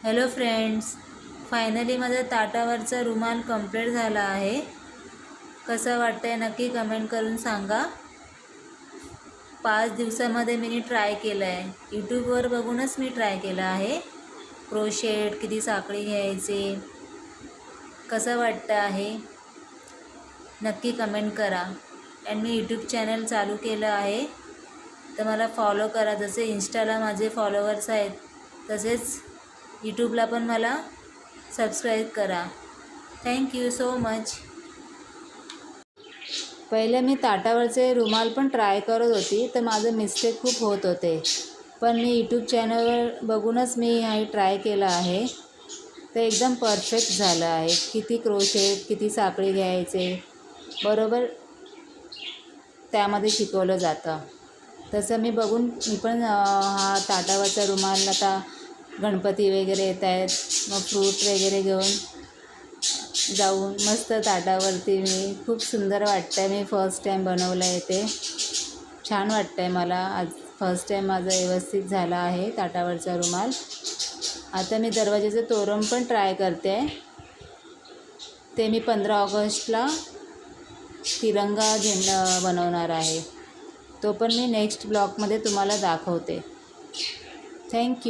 Hello friends, finally माझा ताटावरचा रुमाल complete झाला आहे. कसं वाटतंय नक्की कमेंट करून सांगा. 5 दिवसामध्ये मी ट्राय केलं आहे. यूट्यूबवर बघूनच मी ट्राय केलं आहे. क्रोशेट किती साखळी घ्यायचे, कसं वाटतं आहे नक्की कमेंट करा. आणि मी यूट्यूब चॅनल चालू केलं आहे, तर मला फॉलो करा. जसे इंस्टाला माझे फॉलोवर्स आहेत तसेच यूट्यूबला पण मला सबस्क्राईब करा. Thank you so much. पहिले मी ताटावरचे रुमाल पण ट्राय करत होती, तर माझं मिस्टेक खूप होत होते. पण मी यूट्यूब चॅनलवर बघूनच मी हे ट्राय केलं आहे, तर एकदम परफेक्ट झालं आहे. किती क्रोशेट किती साखळी घ्यायचे बरोबर त्यामध्ये शिकवलं जातं. तसं मी पण हा ताटावरचा रुमाल, आता गणपती वगैरे येत आहेत, मग फ्रूट वगैरे घेऊन जाऊन मस्त ताटावरती मी खूप सुंदर वाटतं आहे. मी फर्स्ट टाईम बनवलं आहे, ते छान वाटतं आहे मला. आज फर्स्ट टाईम माझं व्यवस्थित झालं आहे ताटावरचा रुमाल. आता मी दरवाजाचं तोरण पण ट्राय करते आहे. ते मी 15 ऑगस्टला तिरंगा झेंडा बनवणार आहे. तो पण मी नेक्स्ट ब्लॉगमध्ये तुम्हाला दाखवते. थँक्यू.